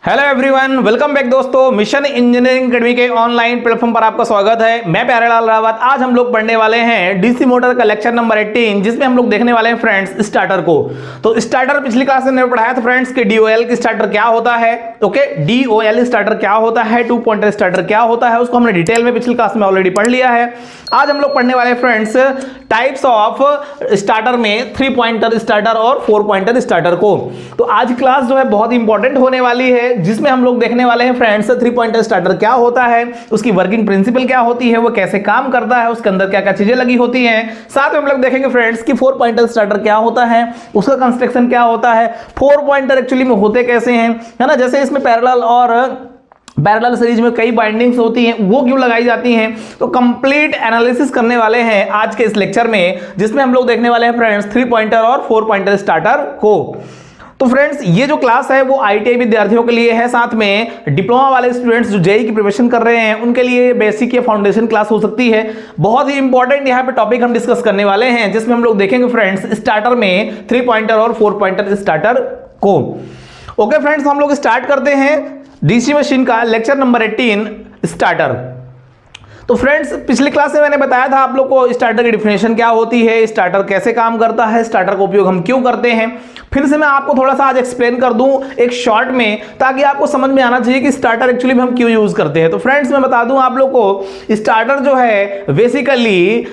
Hello everyone, welcome back दोस्तों। Mission engineering academy के online platform पर आपका स्वागत है। मैं प्यारेलाल रावत। आज हम लोग पढ़ने वाले हैं डीसी मोटर का लेक्चर नंबर 18, जिसमें हम लोग देखने वाले हैं फ्रेंड्स स्टार्टर को। तो स्टार्टर पिछली क्लास में पढ़ाया था फ्रेंड्स कि डीओएल की स्टार्टर क्या होता है। ओके, डीओएल स्टार्टर क्या होता है, 2 पॉइंटर स्टार्टर क्या होता है, उसको हमने डिटेल में पिछली क्लास में ऑलरेडी पढ़ लिया है। आज हम लोग पढ़ने वाले फ्रेंड्स टाइप्स ऑफ स्टार्टर में 3 पॉइंटर स्टार्टर और 4 पॉइंटर स्टार्टर को। तो आज क्लास जो है बहुत इंपॉर्टेंट होने वाली है, जिसमें हम लोग देखने वाले हैं फ्रेंड्स 3 पॉइंटर स्टार्टर क्या होता है, उसकी वर्किंग प्रिंसिपल क्या होती है, वो कैसे काम करता है, उसके अंदर क्या क्या चीजें लगी होती हैं। साथ में हम लोग देखेंगे फ्रेंड्स कि 4 पॉइंटर स्टार्टर क्या होता है, उसका कंस्ट्रक्शन क्या होता है, 4 पॉइंटर एक्चुअली में होते कैसे हैं, है ना। जैसे इसमें पैरेलल और पैरेलल सीरीज में कई बाइंडिंग्स होती हैं, वो क्यों लगाई जाती हैं। तो कंप्लीट एनालिसिस करने वाले हैं आज के इस लेक्चर में, जिसमें हम लोग देखने वाले हैं फ्रेंड्स 3 पॉइंटर और 4 पॉइंटर स्टार्टर को। तो फ्रेंड्स ये जो क्लास है वो आईटीआई विद्यार्थियों के लिए है, साथ में डिप्लोमा वाले स्टूडेंट्स जो जेईई की प्रिपरेशन कर रहे हैं उनके लिए बेसिक या फाउंडेशन क्लास हो सकती है। बहुत ही इंपॉर्टेंट यहाँ पे टॉपिक हम डिस्कस करने वाले हैं, जिसमें हम लोग देखेंगे फ्रेंड्स स्टार्टर में 3 पॉइंटर और 4 पॉइंटर स्टार्टर को। ओके फ्रेंड्स, हम लोग स्टार्ट करते हैं डीसी मशीन का लेक्चर नंबर 18 स्टार्टर। तो फ्रेंड्स पिछली क्लास में मैंने बताया था आप लोग को स्टार्टर की डिफिनेशन क्या होती है, स्टार्टर कैसे काम करता है, स्टार्टर का उपयोग हम क्यों करते हैं। फिर से मैं आपको थोड़ा सा आज एक्सप्लेन कर दूं एक शॉर्ट में, ताकि आपको समझ में आना चाहिए कि स्टार्टर एक्चुअली में हम क्यों यूज करते हैं। तो फ्रेंड्स मैं बता दूं आप लोग को, स्टार्टर जो है बेसिकली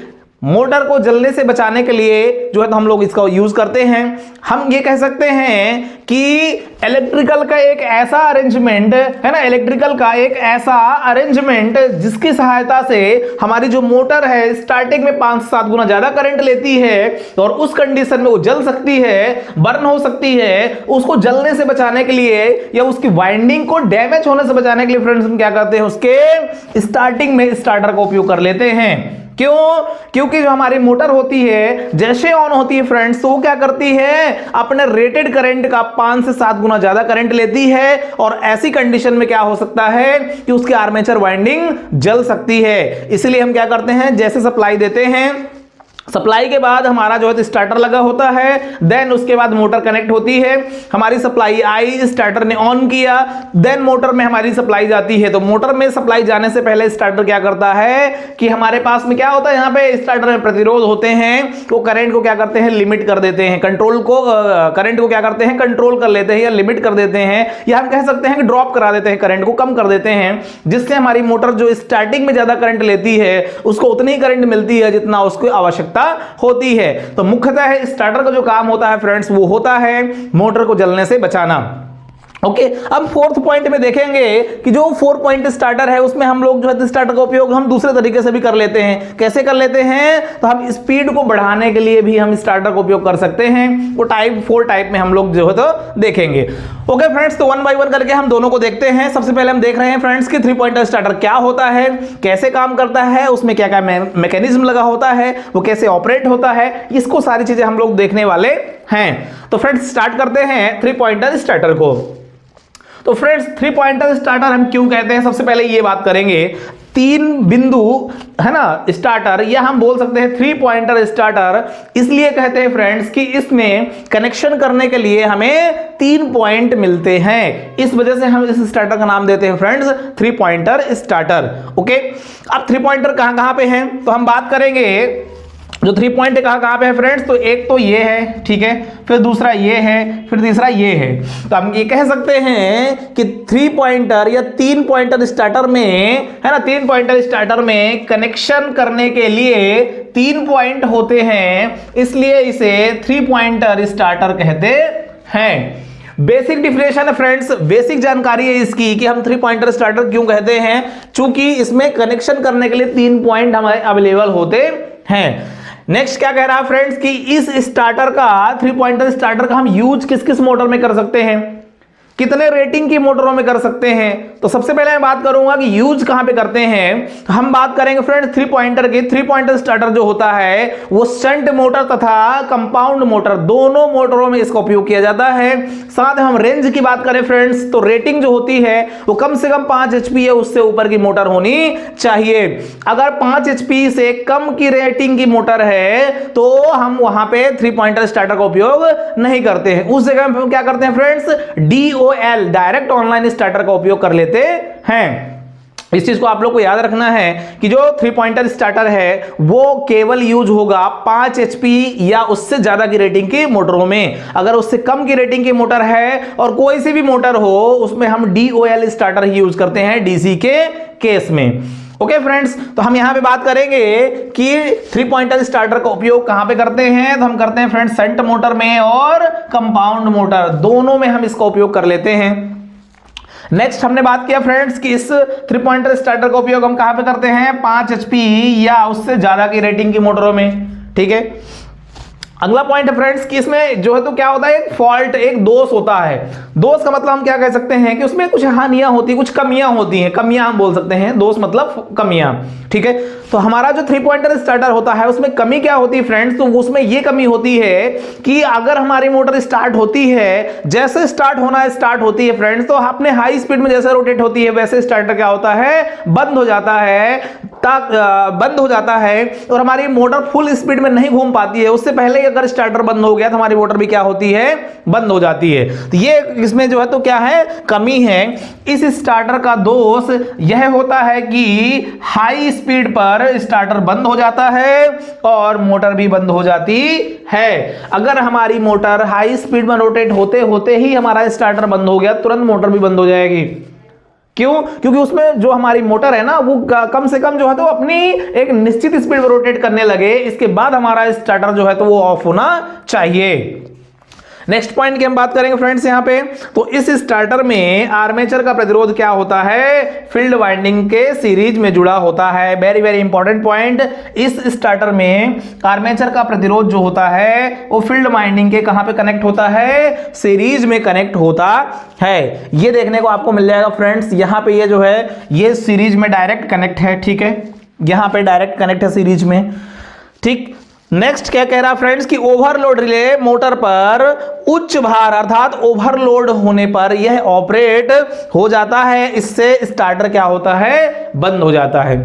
मोटर को जलने से बचाने के लिए जो है तो हम लोग इसका यूज करते हैं। हम ये कह सकते हैं कि इलेक्ट्रिकल का एक ऐसा अरेंजमेंट है ना, इलेक्ट्रिकल का एक ऐसा अरेंजमेंट जिसकी सहायता से हमारी जो मोटर है स्टार्टिंग में 5 से 7 गुना ज्यादा करंट लेती है, और उस कंडीशन में वो जल सकती है, बर्न हो सकती है। उसको जलने से बचाने के लिए या उसकी वाइंडिंग को डैमेज होने से बचाने के लिए फ्रेंड्स हम क्या करते हैं, उसके स्टार्टिंग में स्टार्टर का उपयोग कर लेते हैं। क्यों? क्योंकि जो हमारी मोटर होती है जैसे ऑन होती है फ्रेंड्स, तो वो क्या करती है, अपने रेटेड करंट का 5 से 7 गुना ज्यादा करंट लेती है, और ऐसी कंडीशन में क्या हो सकता है कि उसकी आर्मेचर वाइंडिंग जल सकती है। इसलिए हम क्या करते हैं, जैसे सप्लाई देते हैं, सप्लाई के बाद हमारा जो है स्टार्टर लगा होता है, देन उसके बाद मोटर कनेक्ट होती है, हमारी सप्लाई आई, स्टार्टर ने ऑन किया, देन मोटर में हमारी सप्लाई जाती है। तो मोटर में सप्लाई जाने से पहले स्टार्टर क्या करता है कि हमारे पास में क्या होता है, यहाँ पे स्टार्टर में प्रतिरोध होते हैं, वो करंट को क्या करते हैं, लिमिट कर देते हैं, कंट्रोल को करंट को क्या करते हैं, कंट्रोल कर लेते हैं या लिमिट कर देते हैं, या हम कह सकते हैं कि ड्रॉप करा देते हैं, करंट को कम कर देते हैं, जिससे हमारी मोटर जो स्टार्टिंग में ज्यादा करंट लेती है उसको उतनी ही करंट मिलती है जितना उसको आवश्यकता होती है। तो मुख्यतः स्टार्टर का जो काम होता है फ्रेंड्स वो होता है मोटर को जलने से बचाना। ओके, अब 4th पॉइंट में देखेंगे कि जो 4 पॉइंट स्टार्टर है उसमें हम लोग जो है स्टार्टर का उपयोग हम दूसरे तरीके से भी कर लेते हैं। कैसे कर लेते हैं, तो हम स्पीड को बढ़ाने के लिए भी हम स्टार्टर का उपयोग कर सकते हैं। वो 4 टाइप में हम लोग जो है तो देखेंगे। ओके फ्रेंड्स, तो 1 बाय 1 करके हम दोनों को देखते हैं। सबसे पहले हम देख रहे हैं फ्रेंड्स कि 3 पॉइंटर स्टार्टर क्या होता है, कैसे काम करता है, उसमें क्या क्या मैकेनिज्म लगा होता है, वो कैसे ऑपरेट होता है, इसको सारी चीजें हम लोग देखने वाले हैं। तो फ्रेंड्स स्टार्ट करते हैं 3 पॉइंटर स्टार्टर को। तो फ्रेंड्स 3 पॉइंटर स्टार्टर हम क्यों कहते हैं, सबसे पहले ये बात करेंगे। 3 बिंदु है ना स्टार्टर, या हम बोल सकते हैं 3 पॉइंटर स्टार्टर इसलिए कहते हैं फ्रेंड्स कि इसमें कनेक्शन करने के लिए हमें 3 पॉइंट मिलते हैं। इस वजह से हम इस स्टार्टर का नाम देते हैं फ्रेंड्स 3 पॉइंटर स्टार्टर। ओके, अब 3 पॉइंटर कहां कहां पे हैं, तो हम बात करेंगे जो 3 पॉइंट कहां पे है फ्रेंड्स। तो एक तो ये है, ठीक है, फिर दूसरा ये है, फिर तीसरा ये है। तो हम ये कह सकते हैं कि 3 पॉइंटर या 3 पॉइंटर स्टार्टर में है ना, 3 पॉइंटर स्टार्टर में कनेक्शन करने के लिए 3 पॉइंट होते हैं, इसलिए इसे 3 पॉइंटर स्टार्टर कहते हैं। बेसिक डिफिनेशन है फ्रेंड्स, बेसिक जानकारी है इसकी कि हम 3 पॉइंटर स्टार्टर क्यों कहते हैं, चूंकि इसमें कनेक्शन करने के लिए 3 पॉइंट हमारे अवेलेबल होते हैं। नेक्स्ट क्या कह रहा है फ्रेंड्स कि इस स्टार्टर का 3 पॉइंटर स्टार्टर का हम यूज किस किस मोटर में कर सकते हैं, कितने रेटिंग की मोटरों में कर सकते हैं। तो सबसे पहले मैं बात करूंगा कि यूज कहां पे करते हैं। तो हम बात करेंगे फ्रेंड्स 3 पॉइंटर की। 3 पॉइंटर स्टार्टर जो होता है वो शंट मोटर तथा कंपाउंड मोटर दोनों मोटरों में इसका उपयोग किया जाता है। साथ हम रेंज की बात करें फ्रेंड्स, तो रेटिंग जो होती है वो कम से कम 5 HP है, उससे ऊपर की मोटर होनी चाहिए। अगर 5 HP से कम की रेटिंग की मोटर है तो हम वहां पे 3 पॉइंटर स्टार्टर का उपयोग नहीं करते हैं। उस जगह हम क्या करते हैं friends, DO DOL direct online starter का उपयोग कर लेते हैं। इस चीज को आप लोग को याद रखना है कि जो 3 पॉइंटर स्टार्टर है वो केवल यूज होगा 5 HP या उससे ज्यादा की रेटिंग की मोटरों में। अगर उससे कम की रेटिंग की मोटर है और कोई सी भी मोटर हो उसमें हम DOL स्टार्टर ही यूज करते हैं DC के केस में। ओके फ्रेंड्स, तो हम यहां पे बात करेंगे कि 3 पॉइंटर स्टार्टर का उपयोग कहां पे करते हैं। तो हम करते हैं फ्रेंड्स शंट मोटर में और कंपाउंड मोटर दोनों में हम इसका उपयोग कर लेते हैं। नेक्स्ट हमने बात किया फ्रेंड्स कि इस 3 पॉइंटर स्टार्टर का उपयोग हम कहां पे करते हैं 5 HP या उससे ज्यादा की रेटिंग की मोटरों में। ठीक है, अगला पॉइंट है फ्रेंड्स कि इसमें जो है तो क्या होता है एक फॉल्ट, एक दोष होता है। दोष का मतलब हम क्या कह सकते हैं कि उसमें कुछ हानियां होती, कुछ कमियां होती हैं, कमियां हम बोल सकते हैं, दोष मतलब कमियां। ठीक है, तो हमारा जो 3 पॉइंटर स्टार्टर होता है उसमें कमी क्या होती है फ्रेंड्स, तो उसमें यह कमी होती है कि अगर हमारी मोटर स्टार्ट होती है, जैसे स्टार्ट होती है फ्रेंड्स, तो अपने हाई स्पीड में जैसे रोटेट होती है वैसे स्टार्टर क्या होता है बंद हो जाता है और हमारी मोटर फुल स्पीड में नहीं घूम पाती है। उससे पहले अगर स्टार्टर बंद हो गया तो हमारी मोटर भी क्या होती है बंद हो जाती है। तो ये इसमें जो है तो क्या है कमी है। इस स्टार्टर का दोष यह होता है कि हाई स्पीड पर स्टार्टर बंद हो जाता है और मोटर भी बंद हो जाती है। अगर हमारी मोटर हाई स्पीड में रोटेट होते होते ही हमारा स्टार्टर बंद हो गया तुरंत मोटर भी बंद हो जाएगी। क्यों? क्योंकि उसमें जो हमारी मोटर है ना वो कम से कम जो है तो अपनी एक निश्चित स्पीड में रोटेट करने लगे, इसके बाद हमारा स्टार्टर जो है तो वो ऑफ होना चाहिए। नेक्स्ट पॉइंट की हम बात करेंगे फ्रेंड्स यहाँ पे, तो इस स्टार्टर में आर्मेचर का प्रतिरोध क्या होता है फील्ड वाइंडिंग के सीरीज में जुड़ा होता है। वेरी वेरी इंपॉर्टेंट पॉइंट, इस स्टार्टर में आर्मेचर का प्रतिरोध जो होता है वो फील्ड वाइंडिंग के कहां पे कनेक्ट होता है सीरीज में कनेक्ट होता है। ये देखने को आपको मिल जाएगा फ्रेंड्स, यहाँ पे ये जो है ये सीरीज में डायरेक्ट कनेक्ट है। ठीक है, यहाँ पे डायरेक्ट कनेक्ट है सीरीज में। ठीक, नेक्स्ट क्या कह रहा फ्रेंड्स कि ओवरलोड रिले मोटर पर उच्च भार अर्थात ओवरलोड होने पर यह ऑपरेट हो जाता है, इससे स्टार्टर क्या होता है बंद हो जाता है।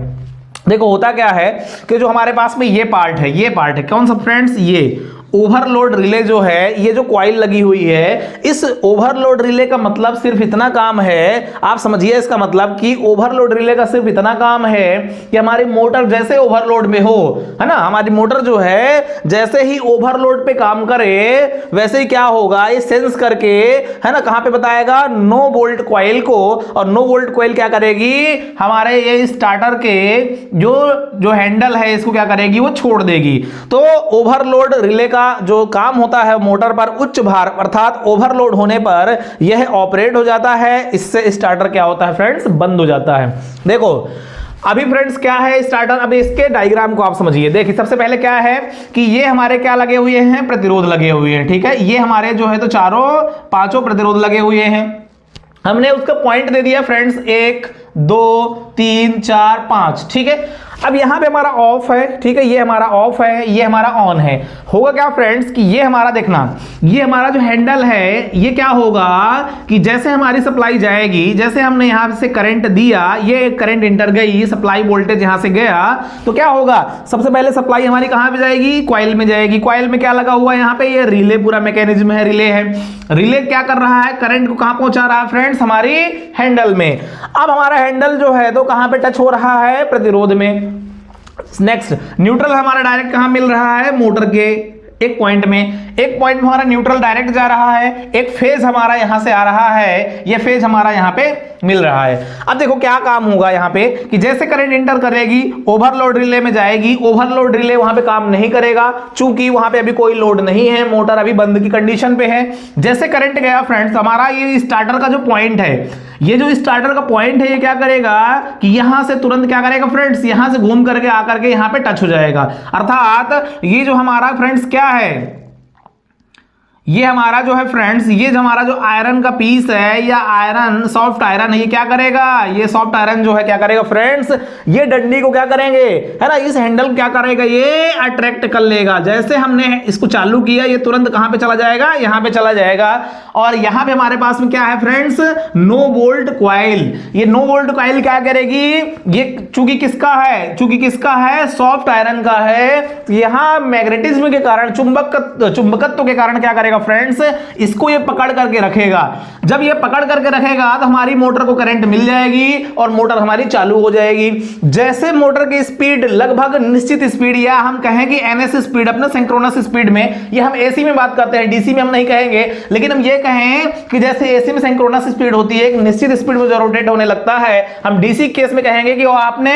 देखो होता क्या है कि जो हमारे पास में ये पार्ट है कौन सा फ्रेंड्स, ये ओवरलोड रिले जो है, ये जो कॉइल लगी हुई है, इस ओवरलोड रिले का मतलब सिर्फ इतना काम है, आप समझिए इसका मतलब कि ओवरलोड रिले का सिर्फ इतना काम है कि हमारी मोटर जैसे ओवरलोड में हो, है ना, हमारी मोटर जो है जैसे ही ओवरलोड पे काम करे वैसे ही क्या होगा ये सेंस करके, है ना, कहां पे बताएगा नो वोल्ट कॉइल को, और नो वोल्ट कॉइल क्या करेगी हमारे ये स्टार्टर के जो हैंडल है इसको क्या करेगी वो छोड़ देगी। तो ओवरलोड रिले का जो काम होता है मोटर पर उच्च भार अर्थात ओवरलोड होने पर यह ऑपरेट हो जाता है, इससे स्टार्टर क्या होता है फ्रेंड्स बंद हो जाता है। देखो अभी फ्रेंड्स क्या है स्टार्टर, अभी इसके डायग्राम को आप समझिए। देखिए सबसे पहले क्या है कि ये हमारे क्या लगे हुए हैं प्रतिरोध लगे हुए हैं। ठीक है, ये हमारे जो है तो पांचों प्रतिरोध लगे हुए हैं। हमने उसका पॉइंट दे दिया फ्रेंड्स 1 2 3 4 5। ठीक है, अब यहां पे हमारा ऑफ है। ठीक है, ये हमारा ऑफ है, ये हमारा ऑन है। होगा क्या फ्रेंड्स कि ये हमारा देखना, ये हमारा जो हैंडल है ये क्या होगा कि जैसे हमारी सप्लाई जाएगी, जैसे हमने यहां से करंट दिया, ये करंट इंटर गई, सप्लाई वोल्टेज यहां से गया, तो क्या होगा सबसे पहले सप्लाई हमारी कहां पे जाएगी कॉइल में जाएगी। कॉइल में क्या लगा हुआ है यहाँ पे ये रिले, पूरा मैकेनिज्म है, रिले है। रिले क्या कर रहा है करंट को कहां पहुंचा रहा है फ्रेंड्स हमारी हैंडल में। अब हमारा हैंडल जो है तो कहां पे टच हो रहा है प्रतिरोध में। नेक्स्ट न्यूट्रल हमारा डायरेक्ट कहां मिल रहा है मोटर के एक पॉइंट में हमारा न्यूट्रल डायरेक्ट जा रहा है, एक फेज हमारा यहां से आ रहा है, ये फेज हमारा यहां पे मिल रहा है। अब देखो क्या काम होगा यहां पे कि जैसे करंट इंटर करेगी ओवरलोड रिले में जाएगी, ओवरलोड रिले वहां पे काम नहीं करेगा चूंकि वहां पे अभी कोई लोड नहीं है, मोटर अभी बंद की कंडीशन पे है। जैसे करंट गया फ्रेंड्स हमारा ये स्टार्टर का जो पॉइंट है, ये जो स्टार्टर का पॉइंट है ये क्या करेगा कि यहां से तुरंत क्या करेगा फ्रेंड्स यहां से घूम करके आकर के यहां पे टच हो जाएगा। अर्थात ये जो हमारा फ्रेंड्स क्या है, ये हमारा जो है फ्रेंड्स ये जो हमारा जो आयरन का पीस है या आयरन सॉफ्ट आयरन है, ये क्या करेगा, ये सॉफ्ट आयरन जो है क्या करेगा फ्रेंड्स ये डंडी को क्या करेंगे, है ना, इस हैंडल क्या करेगा ये अट्रैक्ट कर लेगा। जैसे हमने इसको चालू किया ये तुरंत कहां पे चला जाएगा, यहां पे चला जाएगा। और यहां पे हमारे पास में क्या है फ्रेंड्स नो वोल्ट कॉइल। ये नो वोल्ट कॉइल क्या करेगी, ये चूंकि किसका है सॉफ्ट आयरन का है, यहां मैग्नेटिज्म के कारण चुंबकत्व के कारण क्या करेगा फ्रेंड्स, इसको ये पकड़ करके रखेगा। जब ये पकड़ करके रखेगा तो हमारी मोटर को करंट मिल जाएगी और मोटर हमारी चालू हो जाएगी। जैसे मोटर की स्पीड लगभग निश्चित स्पीड, या हम कहें कि एनएस स्पीड, अपने सिंक्रोनस स्पीड में, ये हम एसी में बात करते हैं, डीसी में हम नहीं कहेंगे, लेकिन हम ये कहें कि जैसे एसी में सिंक्रोनस स्पीड होती है, एक निश्चित स्पीड में जो रोटेट होने लगता है, हम डीसी केस में कहेंगे कि वो आपने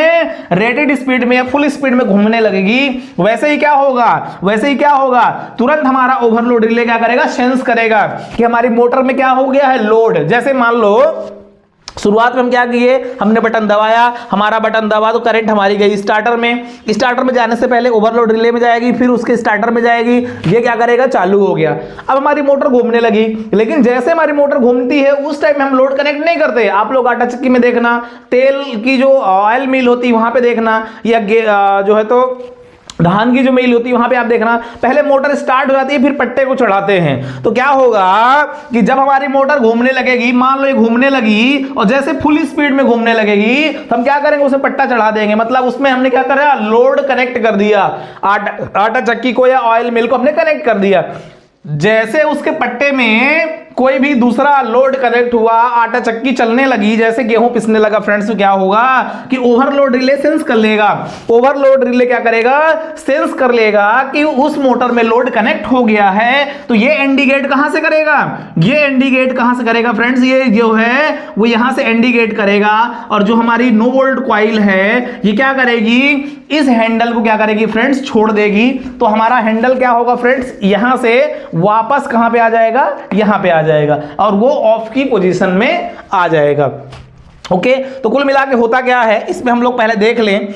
रेटेड स्पीड में या फुल स्पीड में घूमने लगेगी। वैसे ही क्या होगा, तुरंत हमारा ओवरलोड रिले क्या करेगा, सेंस करेगा कि हमारी मोटर में क्या हो गया है, लोड। जैसे मान लो शुरुआत में हम क्या किए, हमने बटन दबाया, हमारा बटन दबा तो करंट हमारी गई स्टार्टर में जाने से पहले ओवरलोड रिले में जाएगी, फिर उसके स्टार्टर में जाएगी, ये क्या करेगा, चालू हो गया। अब हमारी मोटर घूमने लगी, लेकिन जैसे हमारी मोटर घूमती है उस टाइम हम लोड कनेक्ट नहीं करते। आप लोग आटा चक्की में देखना, तेल की जो ऑयल मिल होती है वहां पे देखना, या जो है तो धान की जो मिल होती है वहां पे आप देखना, पहले मोटर स्टार्ट हो जाती है, फिर पट्टे को चढ़ाते हैं। तो क्या होगा कि जब हमारी मोटर घूमने लगेगी, मान लो ये घूमने लगी और जैसे फुल स्पीड में घूमने लगेगी तो हम क्या करेंगे, उसे पट्टा चढ़ा देंगे। मतलब उसमें हमने क्या करा, लोड कनेक्ट कर दिया, आटा चक्की को या ऑयल मिल को हमने कनेक्ट कर दिया। जैसे उसके पट्टे में कोई भी दूसरा लोड कनेक्ट हुआ, आटा चक्की चलने लगी, जैसे गेहूं पिसने लगा फ्रेंड्स, तो क्या होगा कि ओवरलोड रिले सेंस कर लेगा। ओवरलोड रिले क्या करेगा, सेंस कर लेगा कि उस मोटर में लोड कनेक्ट हो गया है। तो ये इंडिकेट कहां से करेगा, फ्रेंड्स, ये जो है वो यहां से इंडिकेट करेगा। और जो हमारी नो वोल्ट कॉइल है ये क्या करेगी, इस हैंडल को क्या करेगी फ्रेंड्स, छोड़ देगी। तो हमारा हैंडल क्या होगा फ्रेंड्स, यहां से वापस कहां पे आ जाएगा, यहां पे आ जाएगा, और वो ऑफ की पोजीशन में आ जाएगा। ओके, तो कुल मिला के होता क्या है, इसमें हम लोग पहले देख लें।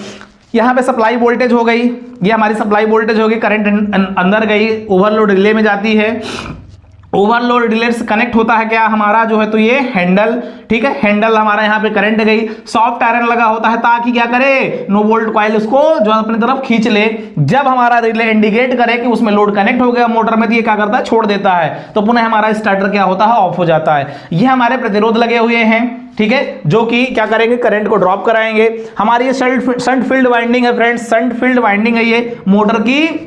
यहां पे सप्लाई वोल्टेज हो गई, ये हमारी सप्लाई वोल्टेज होगी, करंट अंदर गई, ओवरलोड रिले में जाती है। ओवरलोड रिले से कनेक्ट होता है क्या हमारा, जो है तो ये हैंडल, ठीक है, हैंडल हमारा यहाँ पे करंट गई, सॉफ्ट आयरन लगा होता है ताकि क्या करे, नो वोल्ट कॉइल उसको जो अपनी तरफ खींच ले। जब हमारा रिले इंडिकेट करे कि उसमें लोड कनेक्ट हो गया मोटर में, तो ये क्या करता है, छोड़ देता है, तो पुनः हमारा स्टार्टर क्या होता है, ऑफ हो जाता है। ये हमारे प्रतिरोध लगे हुए हैं, ठीक है, जो कि क्या करेंगे, करंट को ड्रॉप कराएंगे। हमारी ये शंट फील्ड वाइंडिंग है फ्रेंड्स, शंट फील्ड वाइंडिंग है ये मोटर की,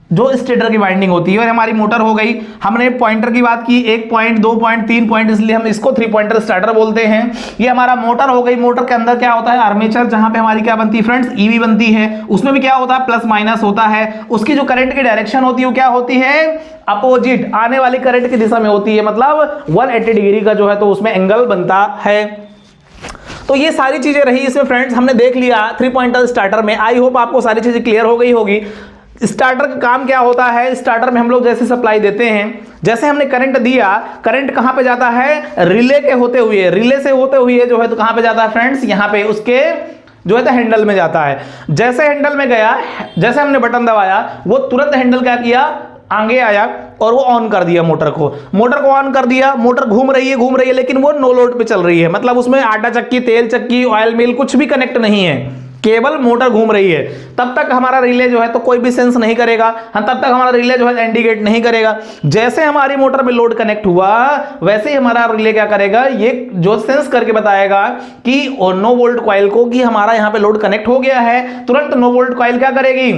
जो स्टेटर की वाइंडिंग होती है। और हमारी मोटर हो गई, हमने पॉइंटर की बात की, 1 पॉइंट, 2 पॉइंट, 3 पॉइंट, इसलिए हम इसको 3 पॉइंटर स्टार्टर बोलते हैं। ये हमारा मोटर हो गई। मोटर के अंदर क्या होता है, आर्मेचर, जहां पे हमारी क्या बनती है फ्रेंड्स, ईवी बनती है। उसमें भी क्या होता है, प्लस माइनस होता है। उसकी जो करंट की डायरेक्शन होती है वो क्या होती है, अपोजिट, आने वाली करंट की दिशा में होती है। मतलब 180 डिग्री का जो है तो उसमें एंगल बनता है। तो ये सारी चीजें रही इसमें फ्रेंड्स, हमने देख लिया 3 पॉइंटर स्टार्टर में। आई होप आपको सारी चीजें क्लियर हो गई होगी। स्टार्टर का काम क्या होता है, स्टार्टर में हम लोग जैसे सप्लाई देते हैं, जैसे हमने करंट दिया, करंट कहां पे जाता है, रिले के होते हुए, रिले से होते हुए जो है तो कहां पे जाता है फ्रेंड्स, यहां पे उसके जो है तो हैंडल में जाता है। जैसे हैंडल में गया, जैसे हमने बटन दबाया, वो तुरंत हैंडल क्या किया, आगे आया और वो ऑन कर दिया मोटर को ऑन कर दिया। मोटर घूम रही है, लेकिन वो नो लोड पे चल रही है। मतलब उसमें आटा चक्की, तेल चक्की, ऑयल मिल कुछ भी कनेक्ट नहीं है, केवल मोटर घूम रही है। तब तक हमारा रिले जो है तो कोई भी सेंस नहीं करेगा, हाँ, तब तक हमारा रिले जो है इंडिकेट नहीं करेगा। जैसे हमारी मोटर में लोड कनेक्ट हुआ, वैसे ही हमारा रिले क्या करेगा, ये जो सेंस करके बताएगा कि नो वोल्ट कॉइल को कि हमारा यहाँ पे लोड कनेक्ट हो गया है। तुरंत नो वोल्ट कॉइल क्या करेगी,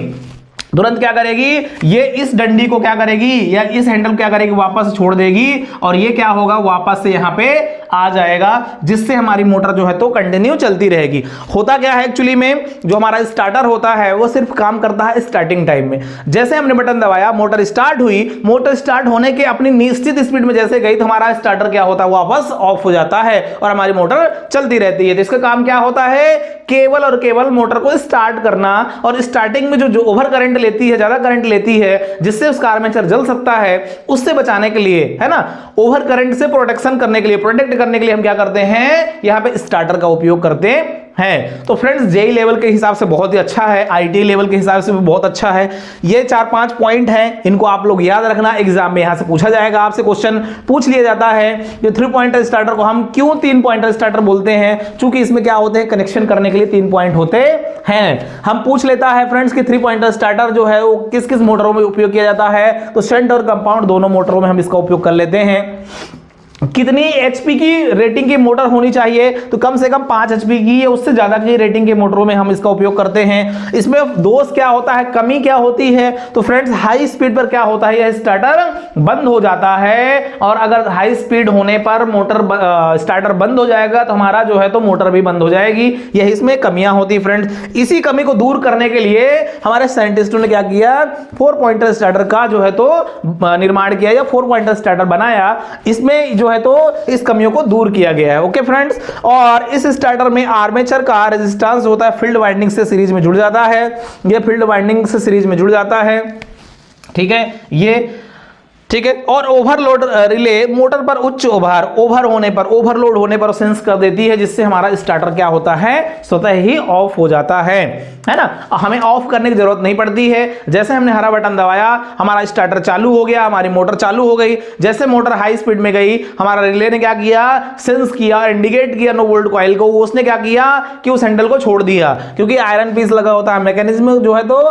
तुरंत क्या करेगी, ये इस डंडी को क्या करेगी, या इस हैंडल को क्या करेगी, वापस छोड़ देगी, और ये क्या होगा, वापस से यहां पे आ जाएगा, जिससे हमारी मोटर जो है तो कंटिन्यू चलती रहेगी। होता क्या है एक्चुअली में, जो हमारा स्टार्टर होता है वो सिर्फ काम करता है स्टार्टिंग टाइम में। जैसे हमने बटन दबाया, मोटर स्टार्ट हुई, मोटर स्टार्ट होने के अपनी निश्चित स्पीड में जैसे गई, तो हमारा स्टार्टर क्या होता है, वापस ऑफ हो जाता है और हमारी मोटर चलती रहती है। तो इसका काम क्या होता है, केवल और केवल मोटर को स्टार्ट करना, और स्टार्टिंग में जो ओवर करंट लेती है, ज्यादा करंट लेती है, जिससे उसका आर्मेचर जल सकता है, उससे बचाने के लिए, है ना, ओवर करंट से प्रोटेक्शन करने के लिए, प्रोटेक्ट करने के लिए हम क्या करते हैं, यहां पे स्टार्टर का उपयोग करते हैं। तो फ्रेंड्स, जेई लेवल के हिसाब से बहुत ही अच्छा है, आईटी लेवल के हिसाब से भी बहुत अच्छा है। ये 4-5 पॉइंट हैं, इनको आप लोग याद रखना। एग्जाम में यहां से पूछा जाएगा, आपसे क्वेश्चन पूछ लिया जाता है। ये 3 पॉइंटर स्टार्टर को हम क्यों 3 पॉइंटर स्टार्टर बोलते हैं, क्योंकि इसमें क्या होते हैं, कनेक्शन करने के लिए 3 पॉइंट होते हैं। हम पूछ लेता है फ्रेंड्स कि 3 पॉइंटर स्टार्टर जो है वो किस किस मोटरों में उपयोग किया जाता है, तो शंट और कंपाउंड दोनों मोटरों में हम इसका उपयोग कर लेते हैं। कितनी एचपी की रेटिंग की मोटर होनी चाहिए, तो कम से कम 5 एचपी की या उससे ज्यादा की रेटिंग के मोटरों में हम इसका उपयोग करते हैं। इसमें दोष क्या होता है, कमी क्या होती है, तो फ्रेंड्स हाई स्पीड पर क्या होता है, यह स्टार्टर बंद हो जाता है, और अगर हाई स्पीड होने पर मोटर स्टार्टर बंद हो जाएगा तो हमारा जो है तो मोटर भी बंद हो जाएगी। यह इसमें कमियां होती है फ्रेंड्स। इसी कमी को दूर करने के लिए हमारे साइंटिस्टों ने क्या किया, 4 पॉइंटर स्टार्टर का जो है तो निर्माण किया या 4 पॉइंटर स्टार्टर बनाया। इसमें जो है तो इस कमियों को दूर किया गया है। ओके फ्रेंड्स, और इस स्टार्टर में आर्मेचर का रेजिस्टेंस होता है फील्ड वाइंडिंग से सीरीज में जुड़ जाता है, ये फील्ड वाइंडिंग से सीरीज में जुड़ जाता है, ठीक है ये, ठीक है। और ओवरलोड रिले मोटर पर उच्च ओवरलोड होने पर सेंस कर देती है, जिससे हमारा स्टार्टर क्या होता है, स्वतः ही ऑफ हो जाता है ना। हमें ऑफ करने की जरूरत नहीं पड़ती है। जैसे हमने हरा बटन दबाया, हमारा स्टार्टर चालू हो गया, हमारी मोटर चालू हो गई। जैसे मोटर हाई स्पीड में गई, हमारा रिले ने क्या किया, सेंस किया, इंडिकेट किया नो वोल्ट कॉइल को। उसने क्या किया कि उस हैंडल को छोड़ दिया, क्योंकि आयरन पीस लगा होता है मैकेनिज्म जो है तो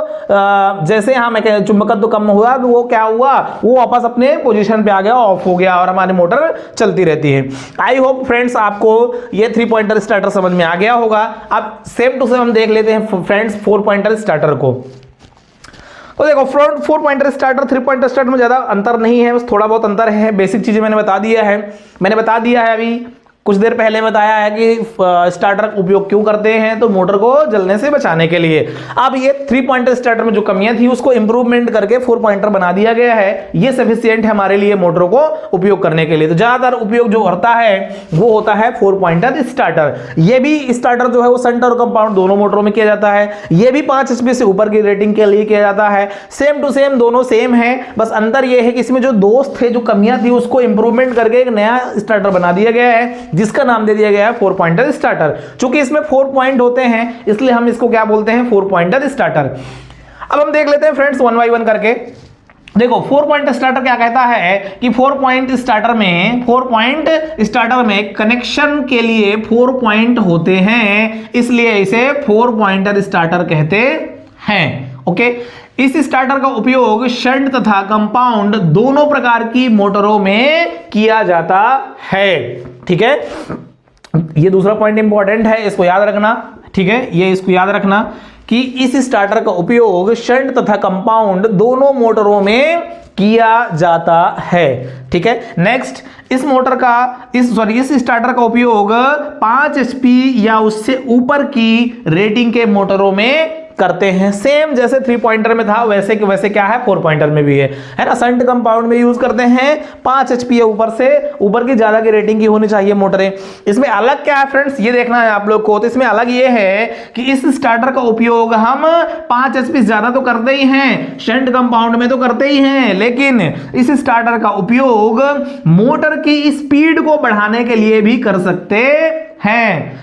जैसे यहाँ चुंबकत्व कम हुआ तो वो क्या हुआ, वो वापस अपने पोजीशन पे आ गया, ऑफ हो गया, और हमारी मोटर चलती रहती है। आई होप फ्रेंड्स आपको ये 3 पॉइंटर स्टार्टर समझ में आ गया होगा। अब सेम टू सेम हम देख लेते हैं फ्रेंड्स 4 पॉइंटर स्टार्टर को। तो देखो front 4 pointer starter 3 pointer starter में ज्यादा अंतर नहीं है, बस थोड़ा बहुत अंतर है। बेसिक चीजें मैंने बता दिया है अभी कुछ देर पहले बताया है कि स्टार्टर का उपयोग क्यों करते हैं, तो मोटर को जलने से बचाने के लिए। अब ये 3 पॉइंटर स्टार्टर में जो कमियां थी उसको इंप्रूवमेंट करके 4 पॉइंटर बना दिया गया है। ये सफिशिएंट है हमारे लिए मोटरों को उपयोग करने के लिए। तो ज्यादातर उपयोग जो होता है वो होता है 4 पॉइंटर स्टार्टर। ये भी स्टार्टर जो है वो शंट और कंपाउंड दोनों मोटरों में किया जाता है। ये भी 5 एचपी से ऊपर की रेटिंग के लिए किया जाता है। सेम टू सेम दोनों सेम है, बस अंतर यह है कि इसमें जो दोष थे, जो कमियां थी, उसको इंप्रूवमेंट करके एक नया स्टार्टर बना दिया गया है, जिसका नाम दे दिया गया है 4 पॉइंटर स्टार्टर। चूंकि इसमें 4 पॉइंट होते हैं इसलिए हम इसको क्या बोलते हैं, 4 पॉइंटर स्टार्टर। अब हम देख लेते हैं फ्रेंड्स 1 बाय 1 करके। देखो 4 पॉइंट स्टार्टर क्या कहता है कि 4 पॉइंट स्टार्टर में कनेक्शन के लिए 4 पॉइंट होते हैं, इसलिए इसे 4 पॉइंटर स्टार्टर कहते हैं। ओके, इस स्टार्टर का उपयोग शंट तथा कंपाउंड दोनों प्रकार की मोटरों में किया जाता है। ठीक है, ये दूसरा पॉइंट इंपॉर्टेंट है, इसको याद रखना। ठीक है, ये इसको याद रखना कि इस स्टार्टर का उपयोग शंट तथा कंपाउंड दोनों मोटरों में किया जाता है। ठीक है, नेक्स्ट, इस स्टार्टर का उपयोग 5 एचपी या उससे ऊपर की रेटिंग के मोटरों में करते हैं। सेम जैसे 3 पॉइंटर में था वैसे कि वैसे क्या है 4 पॉइंटर में भी है ना। शंट कंपाउंड में यूज करते हैं 5 एचपी या ऊपर की ज्यादा की रेटिंग की होनी चाहिए मोटरें। इसमें अलग क्या है फ्रेंड्स, ये देखना है आप लोग को। तो इसमें अलग ये है कि इस स्टार्टर का उपयोग हम 5 एचपी ज्यादा तो करते ही हैं, शंट कंपाउंड में तो करते ही हैं, लेकिन इस स्टार्टर का उपयोग मोटर की स्पीड को बढ़ाने के लिए भी कर सकते हैं।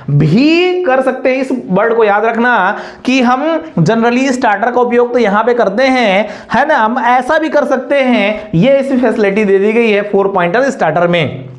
इस वर्ड को याद रखना कि हम जनरली स्टार्टर का उपयोग तो यहां पे करते हैं, है ना, हम ऐसा भी कर सकते हैं। ये इसी फैसिलिटी दे दी गई है 4 पॉइंटर स्टार्टर में।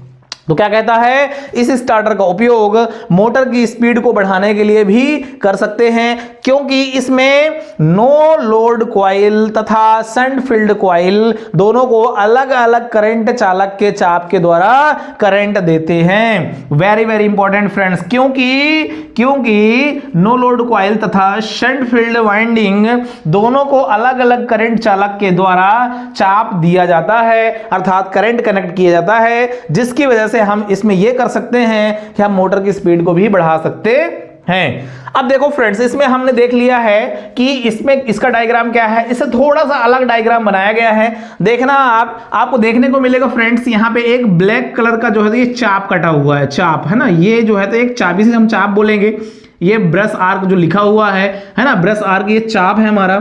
तो क्या कहता है, इस स्टार्टर का उपयोग मोटर की स्पीड को बढ़ाने के लिए भी कर सकते हैं, क्योंकि इसमें नो लोड कॉइल तथा शंट फील्ड कॉइल दोनों को अलग अलग करंट चालक के चाप के द्वारा करंट देते हैं। वेरी वेरी इंपॉर्टेंट फ्रेंड्स, क्योंकि नो लोड कॉइल तथा शंट फील्ड वाइंडिंग दोनों को अलग अलग करंट चालक के द्वारा चाप दिया जाता है, अर्थात करंट कनेक्ट किया जाता है, जिसकी वजह से हम इसमें यह कर सकते हैं कि हम मोटर की स्पीड को भी बढ़ा सकते हैं। अब देखो फ्रेंड्स, इसमें हमने देख लिया है कि इसमें इसका डायग्राम क्या है, इससे थोड़ा सा अलग डायग्राम बनाया गया है। देखना आपको देखने को मिलेगा फ्रेंड्स, यहाँ पे एक ब्लैक कलर का जो है ये चाप कटा हुआ है, चाप है ना, ये जो है तो एक चाबी से हम चाप बोलेंगे। ये ब्रश आर्क जो लिखा हुआ है ना, ब्रश आर्क, ये चाप है हमारा।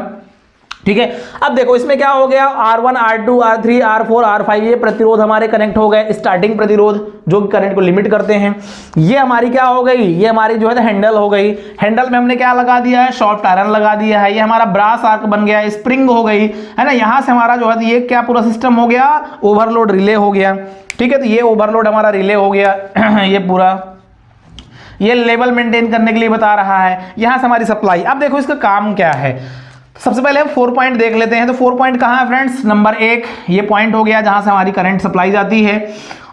ठीक है, अब देखो इसमें क्या हो गया, R1 R2 R3 R4 R5 ये प्रतिरोध हमारे कनेक्ट हो गए, स्टार्टिंग प्रतिरोध जो करंट को लिमिट करते हैं। ये हमारी क्या हो गई, ये हमारी जो है हैंडल हो गई। हैंडल में हमने क्या लगा दिया है, सॉफ्ट आयरन लगा दिया है। ये हमारा ब्रास आर्क बन गया, स्प्रिंग हो गई, है ना। यहां से हमारा जो है ये क्या पूरा सिस्टम हो गया, ओवरलोड रिले हो गया। ठीक है, तो ये ओवरलोड हमारा रिले हो गया। ये पूरा ये लेवल मेंटेन करने के लिए बता रहा है। यहां से हमारी सप्लाई। अब देखो इसका काम क्या है, सबसे पहले हम 4 पॉइंट देख लेते हैं। तो 4 पॉइंट कहां है फ्रेंड्स, नंबर 1 ये पॉइंट हो गया जहां से हमारी करंट सप्लाई जाती है।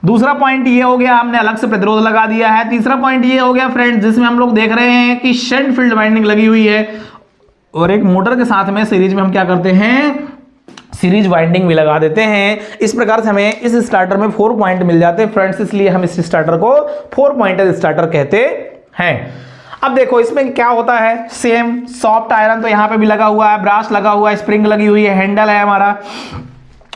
दूसरा पॉइंट ये हो गया, हमने अलग से प्रतिरोध लगा दिया है। तीसरा पॉइंट ये हो गया फ्रेंड्स, जिसमें हम लोग देख रहे हैं कि शंट फील्ड वाइंडिंग लगी हुई है और एक मोटर के साथ में सीरीज में हम क्या करते हैं, सीरीज वाइंडिंग भी लगा देते हैं। इस प्रकार से हमें इस स्टार्टर में 4 पॉइंट मिल जाते हैं फ्रेंड्स, इसलिए हम इस स्टार्टर को 4 पॉइंटेड स्टार्टर कहते हैं। अब देखो इसमें क्या होता है, सेम सॉफ्ट आयरन तो यहां पे भी लगा हुआ है, ब्रास लगा हुआ है, स्प्रिंग लगी हुई है, हैंडल है हमारा,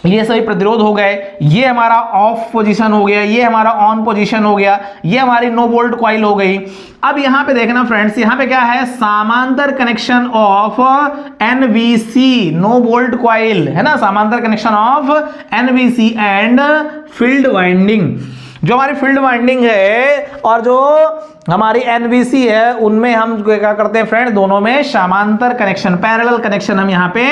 ये सभी प्रतिरोध हो गए। ये हमारा ऑफ पोजीशन हो गया, ये हमारा ऑन पोजीशन हो गया, ये हमारी नो बोल्ट कॉइल हो गई। अब यहां पे देखना फ्रेंड्स, यहां पे क्या है, समांतर connection of NVC no volt coil है ना, समांतर connection of NVC and field winding. जो हमारी फील्ड वाइंडिंग है और जो हमारी एनवीसी है, उनमें हम क्या करते हैं फ्रेंड, दोनों में समांतर कनेक्शन, पैरेलल कनेक्शन हम यहां पे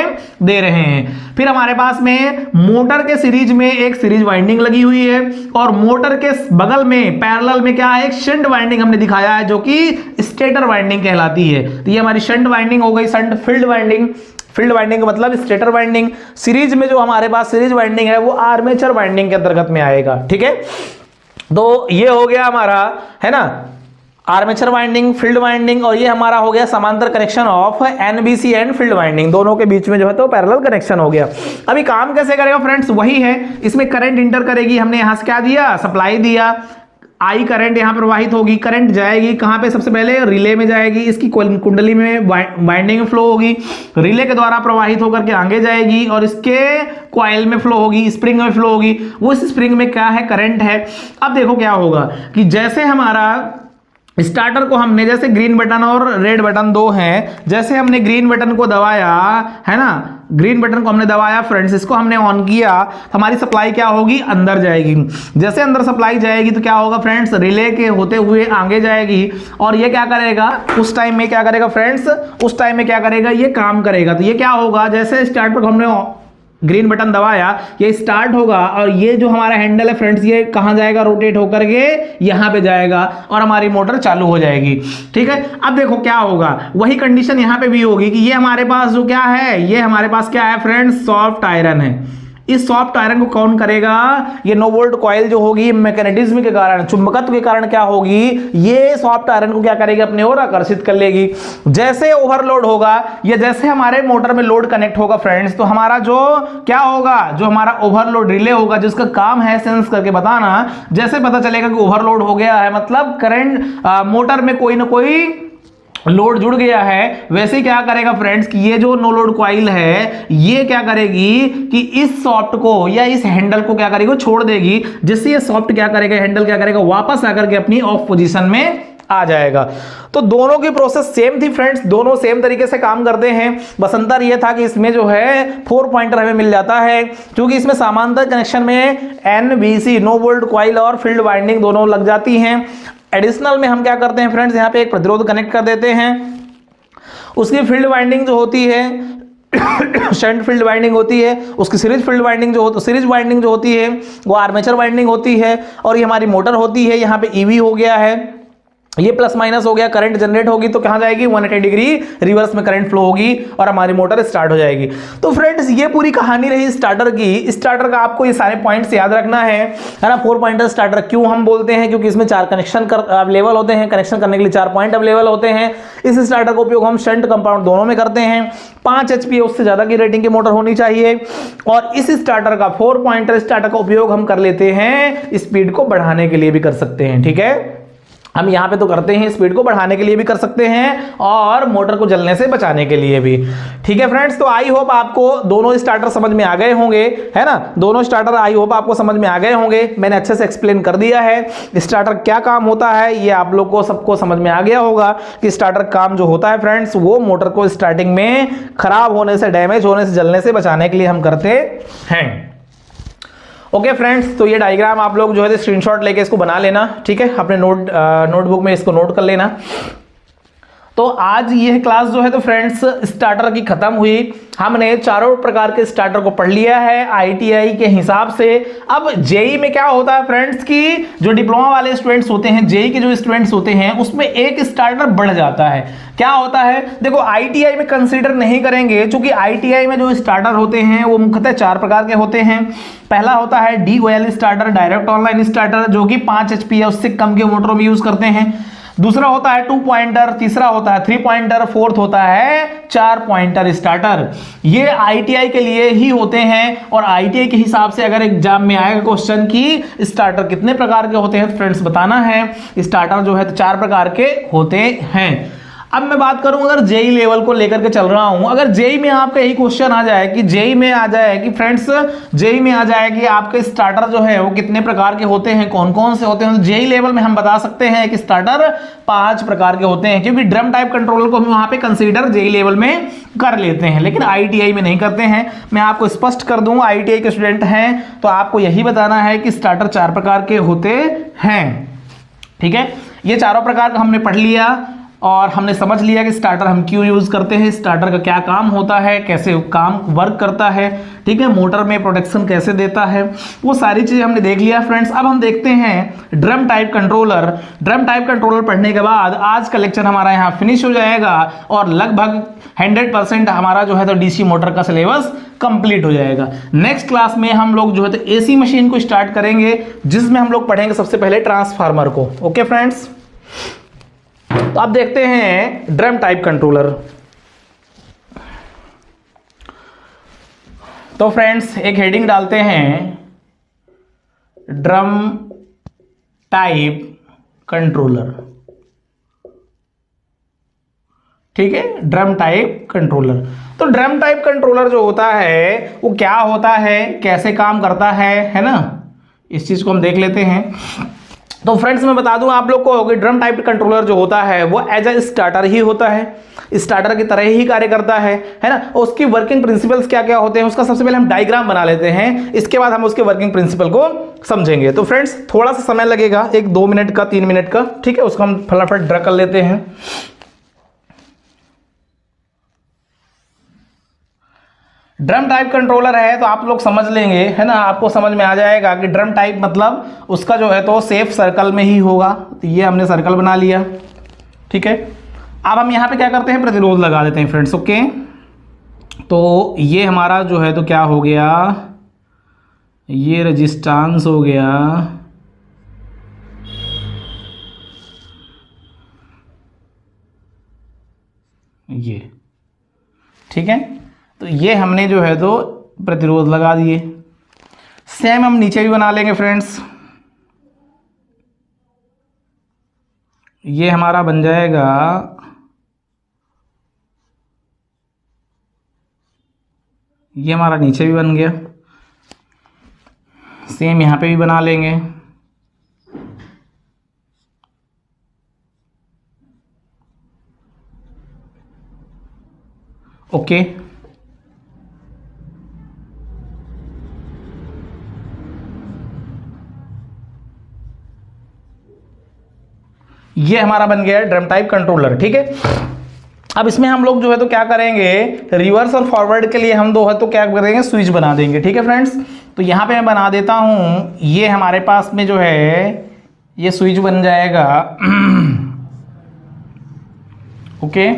दे रहे हैं। फिर हमारे पास में मोटर के सीरीज में एक सीरीज वाइंडिंग लगी हुई है और मोटर के बगल में पैरेलल में क्या है, एक शंट वाइंडिंग हमने दिखाया है जो कि स्टेटर वाइंडिंग कहलाती है। तो ये हमारी शंट वाइंडिंग हो गई, shunt field winding. Field winding का मतलब स्टेटर वाइंडिंग। सीरीज में जो हमारे पास सीरीज वाइंडिंग है वो आर्मेचर वाइंडिंग के अंतर्गत में आएगा। ठीक है, तो ये हो गया हमारा, है ना, आर्मेचर वाइंडिंग, फील्ड वाइंडिंग, और ये हमारा हो गया समांतर connection of NBC and field winding, दोनों के बीच में जो है तो पैरेलल कनेक्शन हो गया। अभी काम कैसे करेगा फ्रेंड्स, वही है, इसमें करंट इंटर करेगी, हमने यहां से क्या दिया, सप्लाई दिया, आई करंट यहां प्रवाहित होगी, करंट जाएगी कहां पे, सबसे पहले रिले में जाएगी, इसकी कुंडली में वाइंडिंग में फ्लो होगी, रिले के द्वारा प्रवाहित होकर के आगे जाएगी और इसके कॉइल में फ्लो होगी, स्प्रिंग में फ्लो होगी, वो इस स्प्रिंग में क्या है, करंट है। अब देखो क्या होगा कि जैसे हमारा स्टार्टर को हमने, जैसे ग्रीन बटन और रेड बटन दो हैं, जैसे हमने ग्रीन बटन को दबाया है ना, ग्रीन बटन को हमने दबाया फ्रेंड्स, इसको हमने ऑन किया, हमारी सप्लाई क्या होगी, अंदर जाएगी। जैसे अंदर सप्लाई जाएगी तो क्या होगा फ्रेंड्स, रिले के होते हुए आगे जाएगी और ये क्या करेगा, उस टाइम में क्या करेगा फ्रेंड्स, उस टाइम में क्या करेगा, ये काम करेगा। तो ये क्या होगा, जैसे स्टार्टर को हमने ग्रीन बटन दबाया, ये स्टार्ट होगा और ये जो हमारा हैंडल है फ्रेंड्स, ये कहां जाएगा, रोटेट होकर के यहां पे जाएगा और हमारी मोटर चालू हो जाएगी। ठीक है, अब देखो क्या होगा, वही कंडीशन यहां पे भी होगी कि ये हमारे पास जो क्या है, ये हमारे पास क्या है फ्रेंड्स, सॉफ्ट आयरन है। इस सॉफ्ट आयरन को कौन करेगा, ये नो वोल्ट कॉइल जो होगी, मैग्नेटिज्म के कारण, चुंबकत्व के कारण क्या होगी, ये सॉफ्ट आयरन को क्या करेगी, अपने ओर आकर्षित कर लेगी। जैसे ओवरलोड होगा या जैसे हमारे मोटर में लोड कनेक्ट होगा फ्रेंड्स, तो हमारा जो क्या होगा, जो हमारा ओवरलोड रिले होगा, जिसका काम है सेंस करके बताना, जैसे पता चलेगा कि ओवरलोड हो गया है, मतलब करंट मोटर में कोई ना कोई लोड जुड़ गया है, वैसे क्या करेगा फ्रेंड्स कि ये जो नो लोड कॉइल है, ये क्या करेगी कि इस सॉफ्ट को या इस हैंडल को क्या करेगी, छोड़ देगी, जिससे ये सॉफ्ट क्या करेगा, हैंडल क्या करेगा, वापस आकर के अपनी ऑफ पोजीशन में आ जाएगा। तो दोनों की प्रोसेस सेम थी फ्रेंड्स, दोनों सेम तरीके से काम करते हैं, बस अंतर यह था कि इसमें जो है 4 पॉइंटर हमें मिल जाता है, क्योंकि इसमें समांतर कनेक्शन में एनवीसी नो वोल्ट कॉइल और फील्ड वाइंडिंग दोनों लग जाती हैं। एडिशनल में हम क्या करते हैं फ्रेंड्स, यहाँ पे एक प्रतिरोध कनेक्ट कर देते हैं, उसकी फील्ड वाइंडिंग जो होती है शंट फील्ड वाइंडिंग होती है, उसकी series field winding series winding जो होती है वो आर्मेचर वाइंडिंग होती है, और ये हमारी मोटर होती है। यहाँ पे ईवी हो गया है, ये प्लस माइनस हो गया, करंट जनरेट होगी तो कहां जाएगी, 180 डिग्री रिवर्स में करंट फ्लो होगी और हमारी मोटर स्टार्ट हो जाएगी। तो फ्रेंड्स ये पूरी कहानी रही स्टार्टर की। स्टार्टर का आपको ये सारे पॉइंट्स याद रखना है ना। 4 पॉइंटर स्टार्टर क्यों हम बोलते हैं, क्योंकि इसमें 4 कनेक्शन अवेलेबल होते हैं, कनेक्शन करने के लिए 4 पॉइंट अवेलेबल होते हैं। इस स्टार्टर का उपयोग हम शंट कंपाउंड दोनों में करते हैं। 5 HP उससे ज्यादा की रेटिंग की मोटर होनी चाहिए, और इस स्टार्टर का 4 पॉइंटर स्टार्टर का उपयोग हम कर लेते हैं, स्पीड को बढ़ाने के लिए भी कर सकते हैं। ठीक है, हम यहां पे तो करते हैं, स्पीड को बढ़ाने के लिए भी कर सकते हैं और मोटर को जलने से बचाने के लिए भी। ठीक है फ्रेंड्स, तो आई होप आपको दोनों स्टार्टर समझ में आ गए होंगे, है ना, दोनों स्टार्टर आई होप आपको समझ में आ गए होंगे। मैंने अच्छे से एक्सप्लेन कर दिया है स्टार्टर क्या काम होता है, ये आप लोग को सबको समझ में आ गया होगा कि स्टार्टर काम जो होता है फ्रेंड्स, वो मोटर को स्टार्टिंग में खराब होने से, डैमेज होने से, जलने से बचाने के लिए हम करते हैं। ओके फ्रेंड्स, तो ये डायग्राम आप लोग जो है स्क्रीनशॉट लेके इसको बना लेना। ठीक है, अपने नोटबुक में इसको नोट कर लेना। तो आज यह क्लास जो है तो फ्रेंड्स स्टार्टर की खत्म हुई। हमने चारों प्रकार के स्टार्टर को पढ़ लिया है आईटीआई के हिसाब से। अब जेई में क्या होता है फ्रेंड्स की जो डिप्लोमा वाले स्टूडेंट्स होते हैं, जेई के जो स्टूडेंट्स होते हैं, उसमें एक स्टार्टर बढ़ जाता है। क्या होता है देखो, आईटीआई में कंसीडर नहीं करेंगे क्योंकि आईटीआई में जो स्टार्टर होते हैं वो मुख्यतः 4 प्रकार के होते हैं। पहला होता है DOL starter, direct online starter, जो कि 5 HP या उससे कम के मोटरों में यूज करते हैं। दूसरा होता है 2 पॉइंटर, तीसरा होता है 3 पॉइंटर, फोर्थ होता है 4 पॉइंटर स्टार्टर। ये आईटीआई के लिए ही होते हैं। और आईटीआई के हिसाब से अगर एग्जाम में आएगा क्वेश्चन की स्टार्टर कितने प्रकार के होते हैं तो फ्रेंड्स बताना है। स्टार्टर जो है तो 4 प्रकार के होते हैं। अब मैं बात करूं अगर जेई लेवल को लेकर के चल रहा हूं, अगर जेई में आपका यही क्वेश्चन आ जाए कि जेई में आ जाए कि फ्रेंड्स जेई में आ जाए कि आपके स्टार्टर जो है वो कितने प्रकार के होते हैं, कौन कौन से होते हैं, तो जेई लेवल में हम बता सकते हैं कि स्टार्टर 5 प्रकार के होते हैं। क्योंकि ड्रम टाइप कंट्रोलर को हम वहां पे कंसीडर जेई लेवल में कर लेते हैं, लेकिन आईटीआई में नहीं करते हैं। मैं आपको स्पष्ट कर दूं, आईटीआई के स्टूडेंट हैं तो आपको यही बताना है कि स्टार्टर 4 प्रकार के होते हैं। ठीक है, ये चारों प्रकार का हमने पढ़ लिया और हमने समझ लिया कि स्टार्टर हम क्यों यूज करते हैं, स्टार्टर का क्या काम होता है, कैसे काम वर्क करता है, ठीक है, मोटर में प्रोटेक्शन कैसे देता है, वो सारी चीजें हमने देख लिया फ्रेंड्स। अब हम देखते हैं drum type controller. Drum type controller पढ़ने के बाद आज का लेक्चर हमारा यहाँ फिनिश हो जाएगा और लगभग 100% हमारा जो है तो डीसी मोटर का सिलेबस कंप्लीट हो जाएगा। नेक्स्ट क्लास में हम लोग जो है तो एसी मशीन को स्टार्ट करेंगे, जिसमें हम लोग पढ़ेंगे सबसे पहले ट्रांसफार्मर को। ओके फ्रेंड्स, तो अब देखते हैं ड्रम टाइप कंट्रोलर। तो फ्रेंड्स एक हेडिंग डालते हैं ड्रम टाइप कंट्रोलर। ठीक है, ड्रम टाइप कंट्रोलर। तो ड्रम टाइप कंट्रोलर जो होता है वो क्या होता है, कैसे काम करता है ना, इस चीज को हम देख लेते हैं। तो फ्रेंड्स मैं बता दूं आप लोग को कि ड्रम टाइप कंट्रोलर जो होता है वो एज अ स्टार्टर ही होता है, स्टार्टर की तरह ही कार्य करता है ना। उसकी वर्किंग प्रिंसिपल्स क्या क्या होते हैं उसका सबसे पहले हम डायग्राम बना लेते हैं, इसके बाद हम उसके वर्किंग प्रिंसिपल को समझेंगे। तो फ्रेंड्स थोड़ा सा समय लगेगा, 1-2 मिनट का, 3 मिनट का, ठीक है, उसको हम फटाफट ड्रा कर लेते हैं। ड्रम टाइप कंट्रोलर है तो आप लोग समझ लेंगे, है ना, आपको समझ में आ जाएगा कि ड्रम टाइप मतलब उसका जो है तो सेफ सर्कल में ही होगा। तो ये हमने सर्कल बना लिया, ठीक है। अब हम यहाँ पे क्या करते हैं, प्रतिरोध लगा देते हैं फ्रेंड्स। ओके, तो ये हमारा जो है तो क्या हो गया, ये रेजिस्टेंस हो गया, ये, ठीक है। तो ये हमने जो है तो प्रतिरोध लगा दिए। सेम हम नीचे भी बना लेंगे फ्रेंड्स। ये हमारा बन जाएगा, ये हमारा नीचे भी बन गया, सेम यहां पे भी बना लेंगे। ओके, ये हमारा बन गया ड्रम टाइप कंट्रोलर, ठीक है। अब इसमें हम लोग जो है तो क्या करेंगे, रिवर्स और फॉरवर्ड के लिए हम दो है तो क्या करेंगे, स्विच बना देंगे, ठीक है फ्रेंड्स। तो यहां पे मैं बना देता हूं, ये हमारे पास में जो है ये स्विच बन जाएगा। ओके,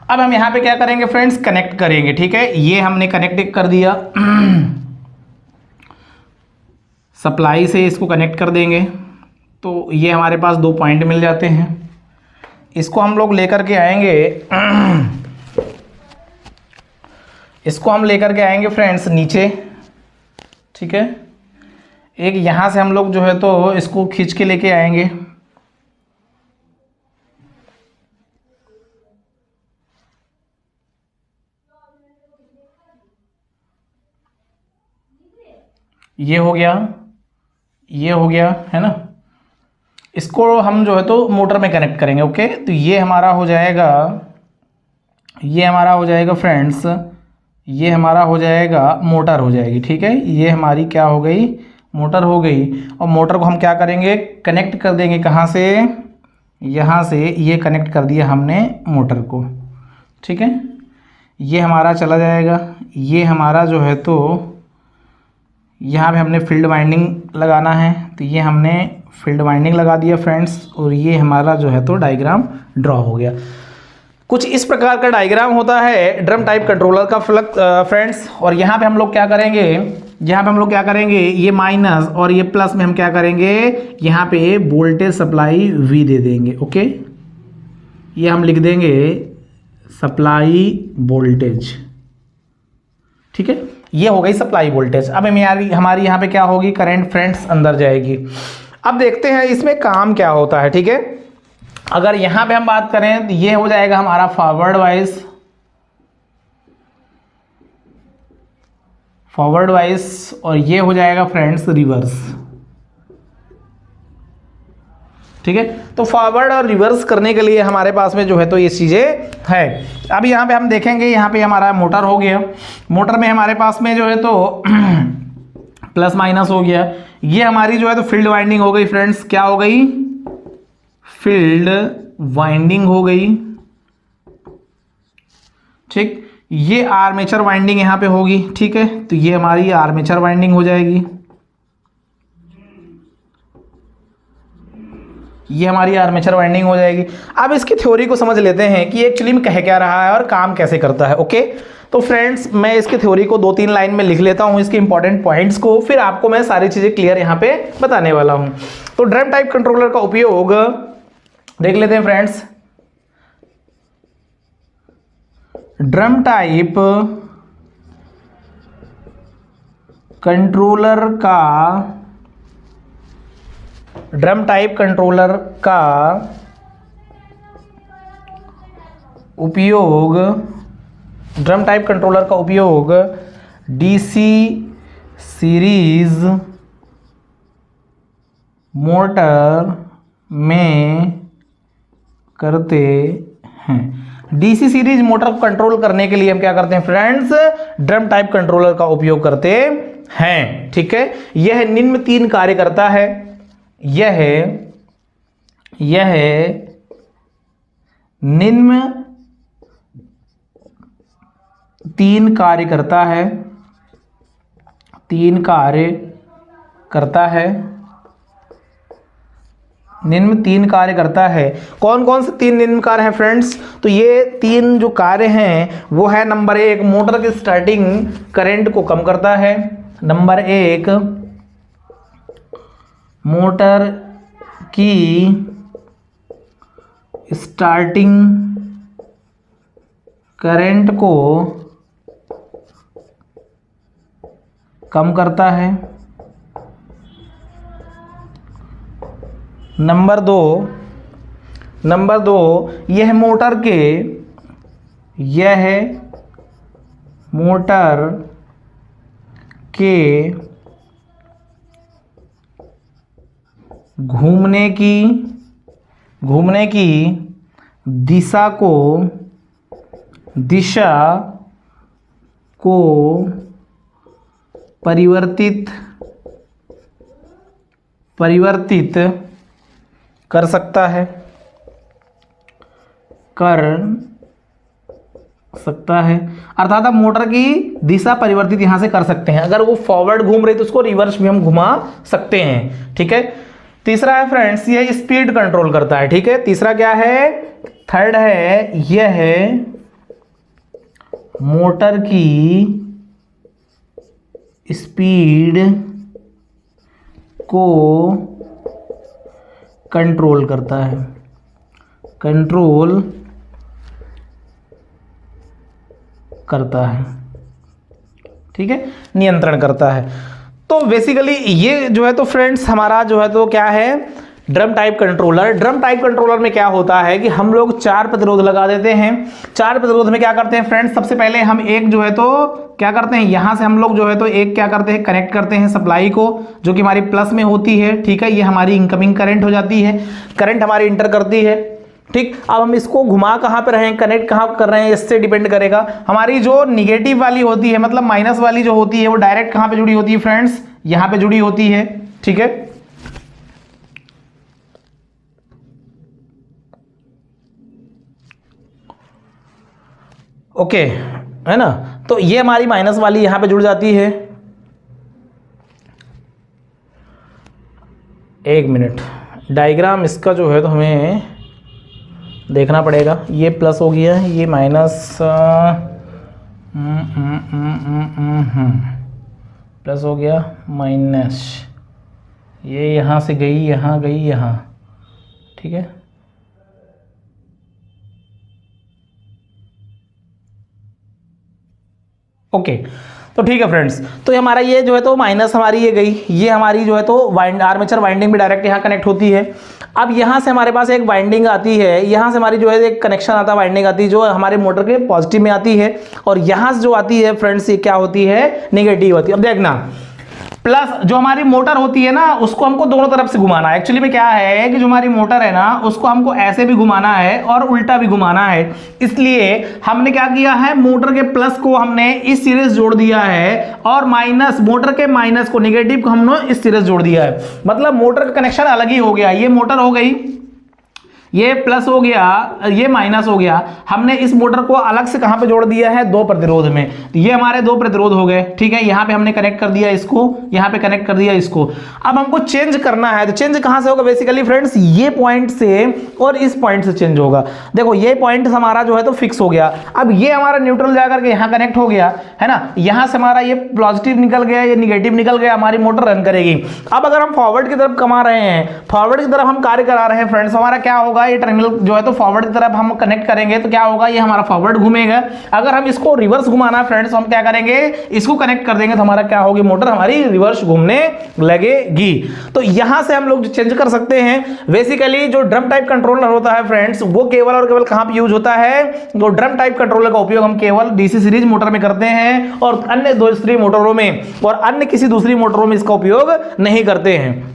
अब हम यहां पे क्या करेंगे फ्रेंड्स, कनेक्ट करेंगे, ठीक है। ये हमने कनेक्ट कर दिया, सप्लाई से इसको कनेक्ट कर देंगे। तो ये हमारे पास 2 पॉइंट मिल जाते हैं। इसको हम लोग लेकर के आएंगे, इसको हम लेकर के आएंगे फ्रेंड्स नीचे, ठीक है। एक यहां से हम लोग जो है तो इसको खींच के लेके आएंगे, ये हो गया, ये हो गया, है ना। इसको हम जो है तो मोटर में कनेक्ट करेंगे। ओके, तो ये हमारा हो जाएगा, ये हमारा हो जाएगा फ्रेंड्स ये हमारा हो जाएगा मोटर हो जाएगी, ठीक है। ये हमारी क्या हो गई, मोटर हो गई। और मोटर को हम क्या करेंगे, कनेक्ट कर देंगे, कहाँ से, यहाँ से ये कनेक्ट कर दिया हमने मोटर को, ठीक है। ये हमारा चला जाएगा। ये हमारा जो है तो यहाँ पे हमने फील्ड वाइंडिंग लगाना है, तो ये हमने फील्ड वाइंडिंग लगा दिया फ्रेंड्स। और ये हमारा जो है तो डायग्राम ड्रॉ हो गया। कुछ इस प्रकार का डायग्राम होता है ड्रम टाइप कंट्रोलर का फ्रेंड्स। और यहाँ पे हम लोग क्या करेंगे, यहाँ पे हम लोग क्या करेंगे, ये माइनस और ये प्लस में हम क्या करेंगे, यहाँ पे वोल्टेज सप्लाई V दे देंगे, ओके। ये हम लिख देंगे सप्लाई वोल्टेज, ठीक है। ये हो गई सप्लाई वोल्टेज। अब हमारी यहाँ पे क्या होगी, करंट फ्रेंड्स अंदर जाएगी। अब देखते हैं इसमें काम क्या होता है, ठीक है। अगर यहाँ पे हम बात करें तो ये हो जाएगा हमारा फॉरवर्ड वाइस और ये हो जाएगा फ्रेंड्स रिवर्स, ठीक है। तो फॉरवर्ड और रिवर्स करने के लिए हमारे पास में जो है तो ये चीज़ें है। अब यहाँ पे हम देखेंगे, यहाँ पे हमारा मोटर हो गया। मोटर में हमारे पास में जो है तो प्लस माइनस हो गया। ये हमारी जो है तो फील्ड वाइंडिंग हो गई फ्रेंड्स, क्या हो गई, फील्ड वाइंडिंग हो गई, ठीक। ये आर्मेचर वाइंडिंग यहाँ पे होगी, ठीक है। तो ये हमारी आर्मेचर वाइंडिंग हो जाएगी। ये हमारी आर्मेचर वाइंडिंग हो जाएगी। अब इसकी थ्योरी को समझ लेते हैं कि एक्चुअली में कह क्या रहा है और काम कैसे करता है, ओके। तो फ्रेंड्स मैं इसकी थ्योरी को 2-3 लाइन में लिख लेता हूं, इसके इंपॉर्टेंट पॉइंट्स को, फिर आपको मैं सारी चीजें क्लियर यहां पे बताने वाला हूं। तो ड्रम टाइप कंट्रोलर का उपयोग देख लेते हैं फ्रेंड्स। ड्रम टाइप कंट्रोलर का उपयोग डीसी सीरीज मोटर में करते हैं। डीसी सीरीज मोटर को कंट्रोल करने के लिए हम क्या करते हैं फ्रेंड्स, ड्रम टाइप कंट्रोलर का उपयोग करते हैं, ठीक है। यह निम्न 3 कार्य करता है। यह निम्न 3 कार्य करता है। 3 कार्य करता है। निम्न 3 कार्य करता है। कौन कौन से 3 निम्न कार्य हैं फ्रेंड्स? तो ये 3 जो कार्य हैं वो है, नंबर 1 मोटर की स्टार्टिंग करंट को कम करता है। नंबर 1 मोटर की स्टार्टिंग करंट को कम करता है। नंबर 2 यह मोटर के घूमने की दिशा को परिवर्तित कर सकता है। अर्थात आप मोटर की दिशा परिवर्तित यहां से कर सकते हैं। अगर वो फॉरवर्ड घूम रही तो उसको रिवर्स भी हम घुमा सकते हैं, ठीक है। तीसरा है फ्रेंड्स, यह स्पीड कंट्रोल करता है, ठीक है। तीसरा क्या है, थर्ड है, यह मोटर की स्पीड को कंट्रोल करता है। ठीक है, नियंत्रण करता है। तो बेसिकली ये जो है तो फ्रेंड्स हमारा जो है तो क्या है, ड्रम टाइप कंट्रोलर में क्या होता है कि हम लोग 4 प्रतिरोध लगा देते हैं। 4 प्रतिरोध में क्या करते हैं फ्रेंड्स, सबसे पहले हम एक जो है तो क्या करते हैं, यहां से हम लोग जो है तो एक क्या करते हैं, कनेक्ट करते हैं सप्लाई को, जो कि हमारी प्लस में होती है, ठीक है। ये हमारी इनकमिंग करंट हो जाती है, करंट हमारी इंटर करती है, ठीक, अब हम इसको घुमा कहाँ पे रहे हैं, कनेक्ट कहाँ कर रहे हैं, इससे डिपेंड करेगा। हमारी जो निगेटिव वाली होती है, मतलब माइनस वाली जो होती है, वो डायरेक्ट कहाँ पे जुड़ी होती है फ्रेंड्स, यहाँ पे जुड़ी होती है। ठीक है, ओके, है ना। तो ये हमारी माइनस वाली यहां पे जुड़ जाती है। एक मिनट, डायग्राम इसका जो है तो हमें देखना पड़ेगा। ये प्लस हो गया, ये माइनस, प्लस हो गया, माइनस, ये यहां से गई, यहां गई, यहां। ठीक है, ओके, तो ठीक है फ्रेंड्स। तो हमारा ये जो है तो माइनस हमारी ये गई, ये हमारी जो है तो आर्मेचर वाइंडिंग भी डायरेक्ट यहाँ कनेक्ट होती है। अब यहाँ से हमारे पास एक वाइंडिंग आती है, यहाँ से हमारी जो है एक कनेक्शन आता है, वाइंडिंग आती है जो हमारे मोटर के पॉजिटिव में आती है, और यहाँ से जो आती है फ्रेंड्स ये क्या होती है, नेगेटिव होती है। अब देखना, प्लस जो हमारी मोटर होती है ना, उसको हमको दोनों तरफ से घुमाना है। एक्चुअली में क्या है कि जो हमारी मोटर है ना, उसको हमको ऐसे भी घुमाना है और उल्टा भी घुमाना है। इसलिए हमने क्या किया है, मोटर के प्लस को हमने इस सिरे से जोड़ दिया है, और माइनस, मोटर के माइनस को, नेगेटिव को हमने इस सिरे से जोड़ दिया है। मतलब मोटर का कनेक्शन अलग ही हो गया। ये मोटर हो गई, ये प्लस हो गया, ये माइनस हो गया। हमने इस मोटर को अलग से कहां पे जोड़ दिया है, दो प्रतिरोध में। तो ये हमारे दो प्रतिरोध हो गए। ठीक है, यहां पे हमने कनेक्ट कर दिया इसको, यहां पे कनेक्ट कर दिया इसको। अब हमको चेंज करना है, तो चेंज कहां से होगा बेसिकली फ्रेंड्स, ये पॉइंट से और इस पॉइंट से चेंज होगा। देखो ये पॉइंट हमारा जो है तो फिक्स हो गया। अब ये हमारा न्यूट्रल जाकर के यहां कनेक्ट हो गया, है ना। यहां से हमारा ये पॉजिटिव निकल गया, ये निगेटिव निकल गया, हमारी मोटर रन करेगी। अब अगर हम फॉरवर्ड की तरफ कमा रहे हैं, फॉरवर्ड की तरफ हम कार्य करा रहे हैं फ्रेंड्स, हमारा क्या होगा, ये टर्मिनल जो है तो फॉरवर्ड की तरफ हम कनेक्ट करेंगे तो क्या होगा, ये हमारा फॉरवर्ड घूमेगा। अगर हम इसको रिवर्स घुमाना है फ्रेंड्स, तो हम क्या करेंगे, इसको कनेक्ट कर देंगे तो हमारा क्या होगी, मोटर हमारी रिवर्स घूमने लगेगी। तो यहां से हम लोग चेंज कर सकते हैं। बेसिकली जो ड्रम टाइप कंट्रोलर होता है फ्रेंड्स, वो केवल और केवल कहां पे यूज होता है, तो ड्रम टाइप कंट्रोलर का उपयोग हम केवल डीसी सीरीज मोटर में करते हैं, और अन्य दूसरी मोटरों में और अन्य किसी दूसरी मोटरों में इसका उपयोग नहीं करते हैं।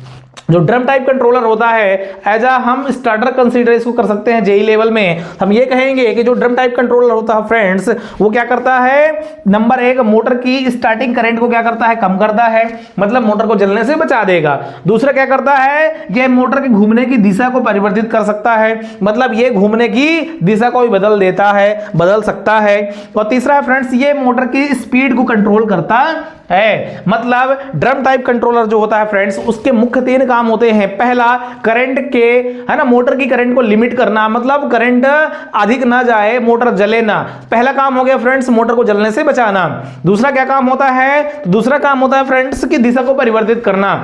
जो ड्रम टाइप कंट्रोलर होता है, एज अ हम स्टार्टर कंसीडर इसको कर सकते हैं जेई लेवल में। हम ये कहेंगे कि जो ड्रम टाइप कंट्रोलर होता है फ्रेंड्स, वो क्या करता है, नंबर एक, मोटर की स्टार्टिंग करंट को क्या करता है, कम करता है, मतलब मोटर को जलने से बचा देगा। दूसरा क्या करता है, ये मोटर के घूमने की दिशा को परिवर्तित कर सकता है, मतलब ये घूमने की दिशा को भी बदल देता है, बदल सकता है। और तीसरा है फ्रेंड्स, ये मोटर की स्पीड को कंट्रोल करता है। मतलब ड्रम टाइप कंट्रोलर जो होता है फ्रेंड्स, उसके मुख्य तीन काम होते हैं। पहला, करंट के, है ना, मोटर की करंट को लिमिट करना, मतलब करंट अधिक ना जाए, मोटर जले ना। पहला काम हो गया फ्रेंड्स, मोटर को जलने से बचाना। दूसरा क्या काम होता है, दूसरा काम होता है फ्रेंड्स की दिशा को परिवर्तित करना,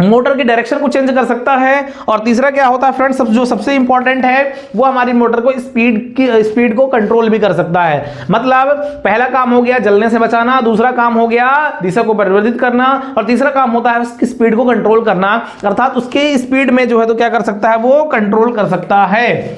मोटर की डायरेक्शन को चेंज कर सकता है। और तीसरा क्या होता है फ्रेंड्स, जो सबसे इंपॉर्टेंट है, वो हमारी मोटर को स्पीड को कंट्रोल भी कर सकता है। मतलब पहला काम हो गया जलने से बचाना, दूसरा काम हो गया दिशा को परिवर्तित करना, और तीसरा काम होता है उसकी स्पीड को कंट्रोल करना, अर्थात उसके स्पीड में जो है तो क्या कर सकता है, वो कंट्रोल कर सकता है।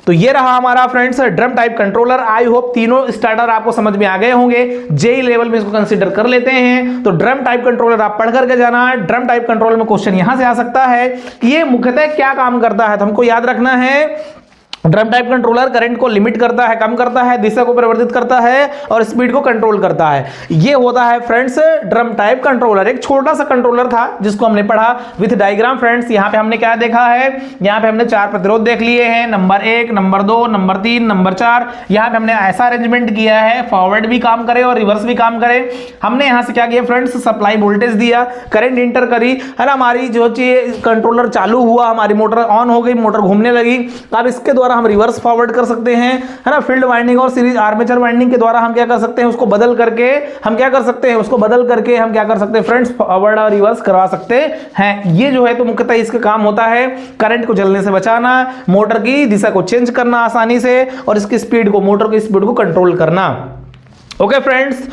तो ये रहा हमारा friends drum type controller. I hope तीनों स्टार्टर आपको समझ में आ गए होंगे। जेई लेवल में इसको कंसीडर कर लेते हैं। तो ड्रम टाइप कंट्रोलर आप पढ़ करके जाना। ड्रम टाइप कंट्रोलर में क्वेश्चन यहां से आ सकता है कि ये मुख्यतः क्या काम करता है, तो हमको याद रखना है, ड्रम टाइप कंट्रोलर करंट को लिमिट करता है, कम करता है, दिशा को परिवर्तित करता है और स्पीड को कंट्रोल करता है। ये होता है फ्रेंड्स ड्रम टाइप कंट्रोलर। एक छोटा सा कंट्रोलर था जिसको हमने पढ़ा विथ डायग्राम फ्रेंड्स। यहाँ पे हमने क्या देखा है, यहाँ पे हमने 4 प्रतिरोध देख लिए हैं, नंबर 1, नंबर 2, नंबर 3, नंबर 4। यहाँ पे हमने ऐसा अरेंजमेंट किया है फॉरवर्ड भी काम करे और रिवर्स भी काम करे। हमने यहाँ से क्या किया फ्रेंड्स, सप्लाई वोल्टेज दिया, करंट इंटर करी, है ना, हमारी जो चीज कंट्रोलर चालू हुआ, हमारी मोटर ऑन हो गई, मोटर घूमने लगी। अब इसके द्वारा हम रिवर्स फॉरवर्ड कर सकते हैं, है ना, फील्ड वाइंडिंग और सीरीज आर्मेचर वाइंडिंग के द्वारा हम क्या कर सकते हैं, उसको बदल करके हम क्या कर सकते हैं, उसको बदल करके हम क्या कर सकते हैं फ्रेंड्स, फॉरवर्ड और रिवर्स करवा सकते हैं। ये जो है तो मुख्यतः इसका काम होता है करंट को जलने से बचाना, मोटर की दिशा को चेंज करना आसानी से, और इसकी स्पीड को, मोटर की स्पीड को कंट्रोल करना। ओके फ्रेंड्स,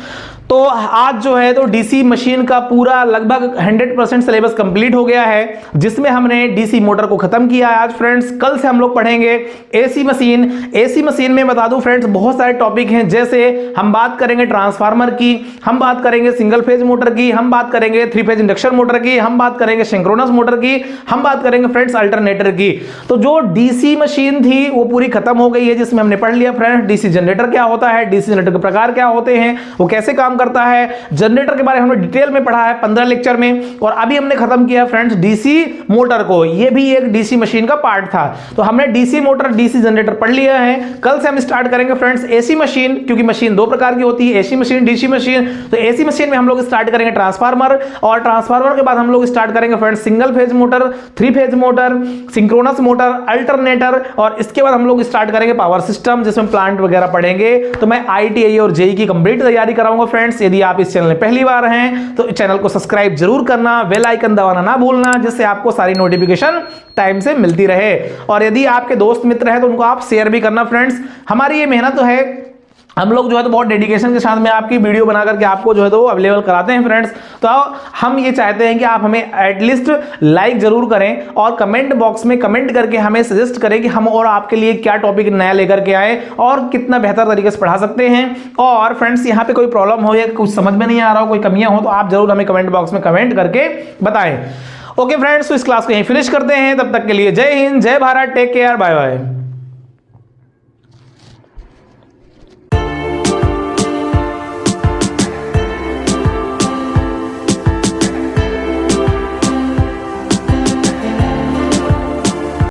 तो आज जो है तो डीसी मशीन का पूरा लगभग 100% सिलेबस कंप्लीट हो गया है, जिसमें हमने डीसी मोटर को खत्म किया है आज फ्रेंड्स। कल से हम लोग पढ़ेंगे एसी मशीन। एसी मशीन में बता दूं फ्रेंड्स बहुत सारे टॉपिक हैं, जैसे हम बात करेंगे ट्रांसफार्मर की, हम बात करेंगे सिंगल फेज मोटर की, हम बात करेंगे 3 फेज इंडक्शन मोटर की, हम बात करेंगे सिंक्रोनस मोटर की, हम बात करेंगे फ्रेंड्स अल्टरनेटर की। तो जो डीसी मशीन थी वो पूरी खत्म हो गई है, जिसमें हमने पढ़ लिया फ्रेंड्स डीसी जनरेटर क्या होता है, डीसी जनरेटर के प्रकार क्या होते हैं, वो कैसे काम करता है। जनरेटर के बारे में हमने डिटेल में पढ़ा है 15 लेक्चर में। और अभी हमने खत्म किया फ्रेंड्स डीसी मोटर को, ये भी एक डीसी मशीन का पार्ट था। तो हमने डीसी मोटर डीसी जनरेटर पढ़ लिया है। कल से हम स्टार्ट करेंगे फ्रेंड्स एसी मशीन, क्योंकि मशीन दो प्रकार की होती है, एसी मशीन डीसी मशीन। तो एसी मशीन में हम लोग स्टार्ट करेंगे ट्रांसफार्मर, और ट्रांसफार्मर के बाद हम लोग स्टार्ट करेंगे friends single phase motor, 3 phase motor, synchronous motor, alternator, और इसके बाद हम लोग स्टार्ट करेंगे पावर सिस्टम, जिसमें प्लांट वगैरह पढ़ेंगे। तो मैं ITI और JEE की कंप्लीट तैयारी कराऊंगा फ्रेंड्स। यदि आप इस चैनल में पहली बार हैं तो चैनल को सब्सक्राइब जरूर करना, बेल आइकन दबाना ना भूलना, जिससे आपको सारी नोटिफिकेशन टाइम से मिलती रहे। और यदि आपके दोस्त मित्र हैं तो उनको आप शेयर भी करना फ्रेंड्स। हमारी ये मेहनत तो है, हम लोग जो है तो बहुत डेडिकेशन के साथ में आपकी वीडियो बना करके आपको जो है तो अवेलेबल कराते हैं फ्रेंड्स। तो हम ये चाहते हैं कि आप हमें एटलीस्ट लाइक जरूर करें और कमेंट बॉक्स में कमेंट करके हमें सजेस्ट करें कि हम और आपके लिए क्या टॉपिक नया लेकर के आए और कितना बेहतर तरीके से पढ़ा सकते हैं। और फ्रेंड्स यहाँ पे कोई प्रॉब्लम हो या कुछ समझ में नहीं आ रहा हो, कोई कमियां हो, तो आप जरूर हमें कमेंट बॉक्स में कमेंट करके बताएं। ओके फ्रेंड्स, तो इस क्लास को यहीं फिनिश करते हैं। तब तक के लिए जय हिंद, जय Bharat, take care, bye bye.